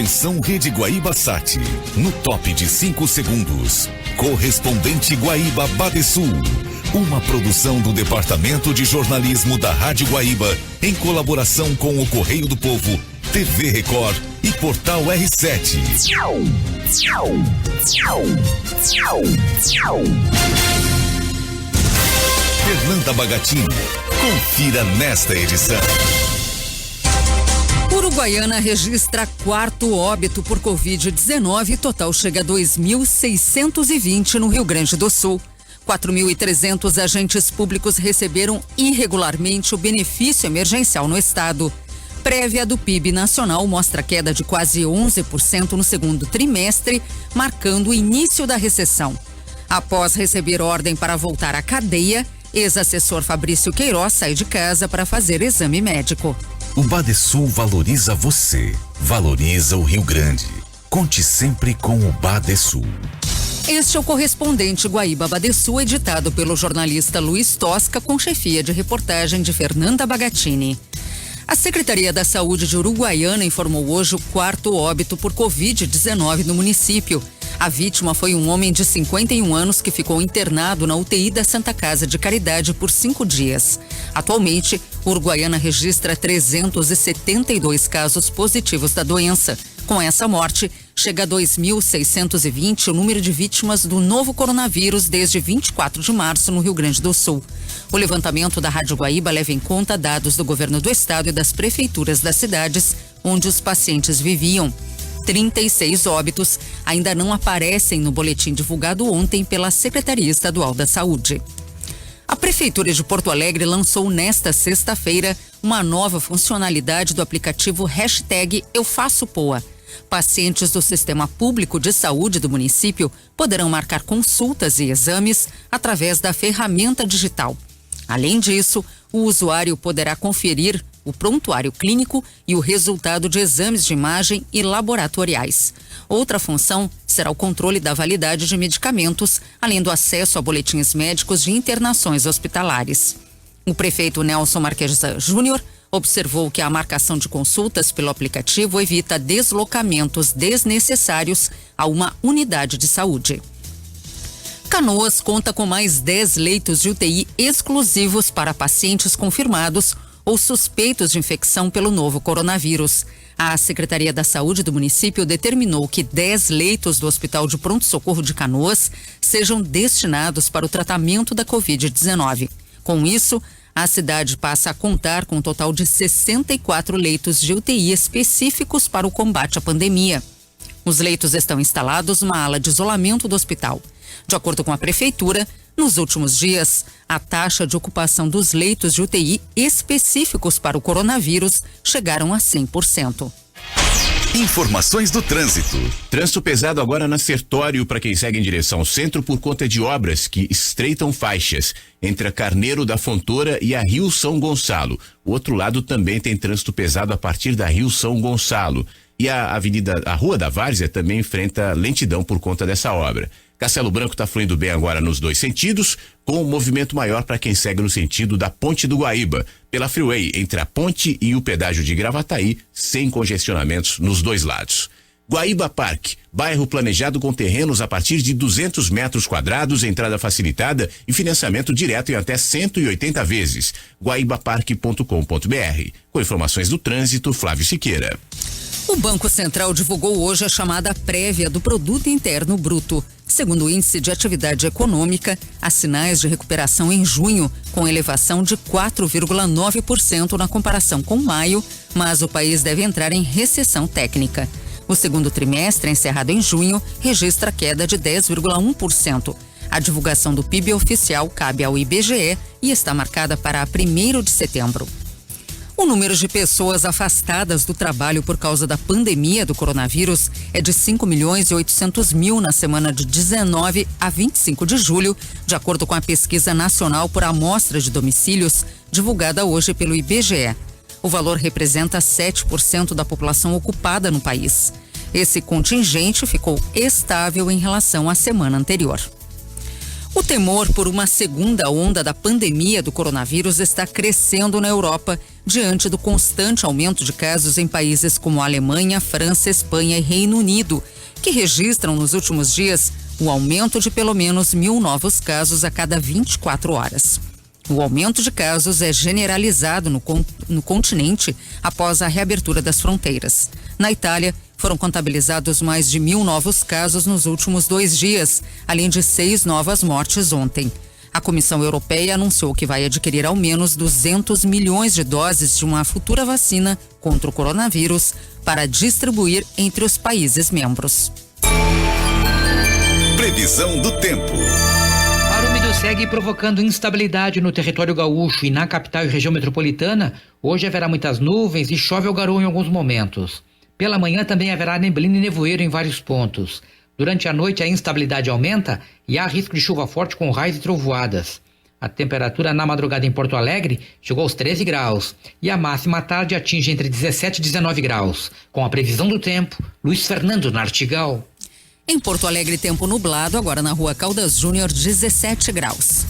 Atenção Rede Guaíba Sat. No top de 5 segundos. Correspondente Guaíba Badesul. Uma produção do Departamento de Jornalismo da Rádio Guaíba, em colaboração com o Correio do Povo, TV Record e Portal R7. Fernanda Bagatini. Confira nesta edição. Uruguaiana registra 4º óbito por Covid-19 e total chega a 2.620 no Rio Grande do Sul. 4.300 agentes públicos receberam irregularmente o benefício emergencial no estado. Prévia do PIB nacional mostra queda de quase 11% no segundo trimestre, marcando o início da recessão. Após receber ordem para voltar à cadeia, ex-assessor Fabrício Queiroz sai de casa para fazer exame médico. O Badesul valoriza você, valoriza o Rio Grande. Conte sempre com o Badesul. Este é o correspondente Guaíba Badesul, editado pelo jornalista Luiz Tosca, com chefia de reportagem de Fernanda Bagatini. A Secretaria da Saúde de Uruguaiana informou hoje o 4º óbito por Covid-19 no município. A vítima foi um homem de 51 anos que ficou internado na UTI da Santa Casa de Caridade por 5 dias. Atualmente, Uruguaiana registra 372 casos positivos da doença. Com essa morte, chega a 2.620 o número de vítimas do novo coronavírus desde 24 de março no Rio Grande do Sul. O levantamento da Rádio Guaíba leva em conta dados do governo do estado e das prefeituras das cidades onde os pacientes viviam. 36 óbitos ainda não aparecem no boletim divulgado ontem pela Secretaria Estadual da Saúde. A Prefeitura de Porto Alegre lançou nesta sexta-feira uma nova funcionalidade do aplicativo #EuFaçoPoa. Pacientes do Sistema Público de Saúde do município poderão marcar consultas e exames através da ferramenta digital. Além disso, o usuário poderá conferir o prontuário clínico e o resultado de exames de imagem e laboratoriais. Outra função será o controle da validade de medicamentos, além do acesso a boletins médicos de internações hospitalares. O prefeito Nelson Marquesa Júnior observou que a marcação de consultas pelo aplicativo evita deslocamentos desnecessários a uma unidade de saúde. Canoas conta com mais 10 leitos de UTI exclusivos para pacientes confirmados ou suspeitos de infecção pelo novo coronavírus. A Secretaria da Saúde do município determinou que 10 leitos do Hospital de Pronto-Socorro de Canoas sejam destinados para o tratamento da Covid-19. Com isso, a cidade passa a contar com um total de 64 leitos de UTI específicos para o combate à pandemia. Os leitos estão instalados numa ala de isolamento do hospital. De acordo com a Prefeitura, nos últimos dias, a taxa de ocupação dos leitos de UTI específicos para o coronavírus chegaram a 100%. Informações do trânsito. Trânsito pesado agora na Sertório para quem segue em direção ao centro por conta de obras que estreitam faixas entre a Carneiro da Fontoura e a Rio São Gonçalo. O outro lado também tem trânsito pesado a partir da Rio São Gonçalo. E a Rua da Várzea também enfrenta lentidão por conta dessa obra. Castelo Branco está fluindo bem agora nos dois sentidos, com um movimento maior para quem segue no sentido da Ponte do Guaíba, pela Freeway, entre a ponte e o pedágio de Gravataí, sem congestionamentos nos dois lados. Guaíba Park, bairro planejado com terrenos a partir de 200 metros quadrados, entrada facilitada e financiamento direto em até 180 vezes. guaibapark.com.br. Com informações do trânsito, Flávio Siqueira. O Banco Central divulgou hoje a chamada prévia do Produto Interno Bruto. Segundo o Índice de Atividade Econômica, há sinais de recuperação em junho, com elevação de 4,9% na comparação com maio, mas o país deve entrar em recessão técnica. O segundo trimestre, encerrado em junho, registra queda de 10,1%. A divulgação do PIB oficial cabe ao IBGE e está marcada para 1º de setembro. O número de pessoas afastadas do trabalho por causa da pandemia do coronavírus é de 5.800.000 na semana de 19 a 25 de julho, de acordo com a Pesquisa Nacional por Amostra de Domicílios, divulgada hoje pelo IBGE. O valor representa 7% da população ocupada no país. Esse contingente ficou estável em relação à semana anterior. O O temor por uma segunda onda da pandemia do coronavírus está crescendo na Europa diante do constante aumento de casos em países como Alemanha, França, Espanha e Reino Unido, que registram nos últimos dias o aumento de pelo menos 1.000 novos casos a cada 24 horas. O aumento de casos é generalizado no continente após a reabertura das fronteiras. Na Itália, foram contabilizados mais de 1.000 novos casos nos últimos 2 dias, além de 6 novas mortes ontem. A Comissão Europeia anunciou que vai adquirir ao menos 200 milhões de doses de uma futura vacina contra o coronavírus para distribuir entre os países membros. Previsão do tempo. Ar úmido segue provocando instabilidade no território gaúcho e na capital e região metropolitana. Hoje haverá muitas nuvens e chove ou garoa em alguns momentos. Pela manhã também haverá neblina e nevoeiro em vários pontos. Durante a noite a instabilidade aumenta e há risco de chuva forte com raios e trovoadas. A temperatura na madrugada em Porto Alegre chegou aos 13 graus e a máxima à tarde atinge entre 17 e 19 graus. Com a previsão do tempo, Luiz Fernando Nartigal. Em Porto Alegre, tempo nublado, agora na Rua Caldas Júnior, 17 graus.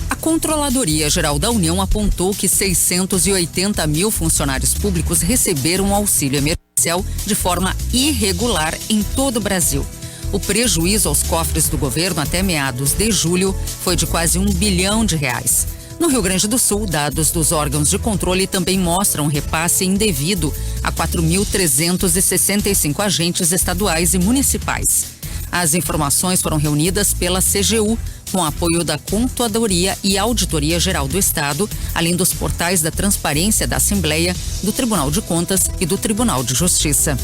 A Controladoria Geral da União apontou que 680 mil funcionários públicos receberam auxílio emergencial de forma irregular em todo o Brasil. O prejuízo aos cofres do governo até meados de julho foi de quase R$1 bilhão. No Rio Grande do Sul, dados dos órgãos de controle também mostram repasse indevido a 4.365 agentes estaduais e municipais. As informações foram reunidas pela CGU, com apoio da Contadoria e Auditoria Geral do Estado, além dos portais da Transparência da Assembleia, do Tribunal de Contas e do Tribunal de Justiça.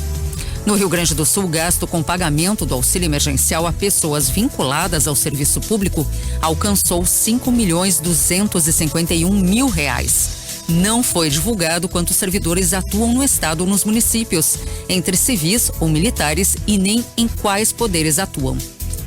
No Rio Grande do Sul, o gasto com pagamento do auxílio emergencial a pessoas vinculadas ao serviço público alcançou R$5.251.000. Não foi divulgado quantos servidores atuam no estado ou nos municípios, entre civis ou militares, e nem em quais poderes atuam.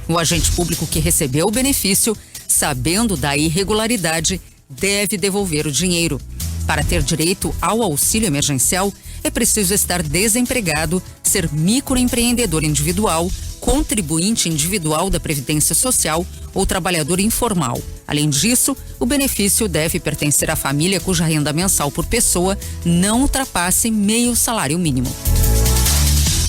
O agente público que recebeu o benefício, sabendo da irregularidade, deve devolver o dinheiro. Para ter direito ao auxílio emergencial, é preciso estar desempregado, ser microempreendedor individual, contribuinte individual da Previdência Social ou trabalhador informal. Além disso, o benefício deve pertencer à família cuja renda mensal por pessoa não ultrapasse meio salário mínimo.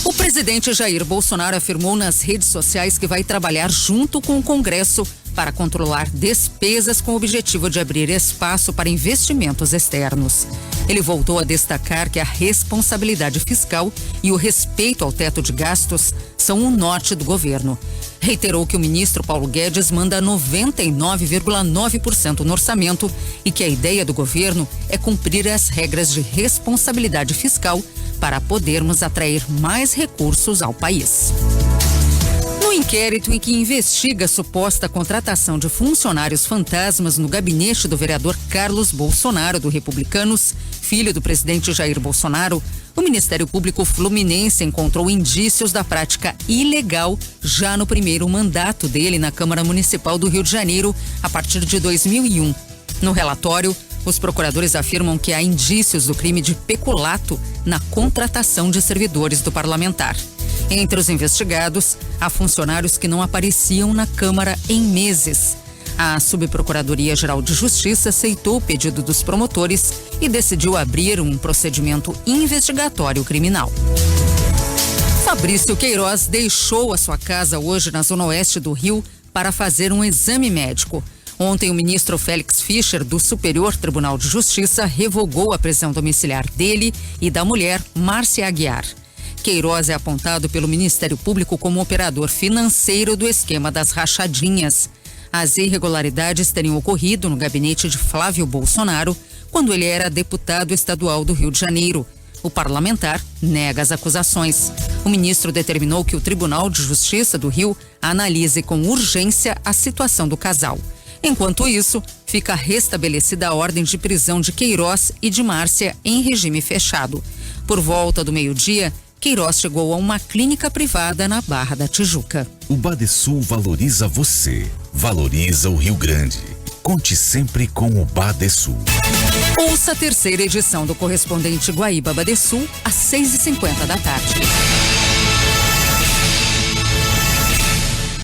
O presidente Jair Bolsonaro afirmou nas redes sociais que vai trabalhar junto com o Congresso para controlar despesas com o objetivo de abrir espaço para investimentos externos. Ele voltou a destacar que a responsabilidade fiscal e o respeito ao teto de gastos são o norte do governo. Reiterou que o ministro Paulo Guedes manda 99,9% no orçamento e que a ideia do governo é cumprir as regras de responsabilidade fiscal para podermos atrair mais recursos ao país. No inquérito em que investiga a suposta contratação de funcionários fantasmas no gabinete do vereador Carlos Bolsonaro, do Republicanos, filho do presidente Jair Bolsonaro, o Ministério Público Fluminense encontrou indícios da prática ilegal já no primeiro mandato dele na Câmara Municipal do Rio de Janeiro, a partir de 2001. No relatório, os procuradores afirmam que há indícios do crime de peculato na contratação de servidores do parlamentar. Entre os investigados, há funcionários que não apareciam na Câmara em meses. A Subprocuradoria-Geral de Justiça aceitou o pedido dos promotores e decidiu abrir um procedimento investigatório criminal. Fabrício Queiroz deixou a sua casa hoje na zona oeste do Rio para fazer um exame médico. Ontem, o ministro Félix Fischer, do Superior Tribunal de Justiça, revogou a prisão domiciliar dele e da mulher, Márcia Aguiar. Queiroz é apontado pelo Ministério Público como operador financeiro do esquema das rachadinhas. As irregularidades teriam ocorrido no gabinete de Flávio Bolsonaro, quando ele era deputado estadual do Rio de Janeiro. O parlamentar nega as acusações. O ministro determinou que o Tribunal de Justiça do Rio analise com urgência a situação do casal. Enquanto isso, fica restabelecida a ordem de prisão de Queiroz e de Márcia em regime fechado. Por volta do meio-dia, Queiroz chegou a uma clínica privada na Barra da Tijuca. O Badesul valoriza você, valoriza o Rio Grande. Conte sempre com o Badesul. Ouça a terceira edição do Correspondente Guaíba Badesul, às 6h50 da tarde.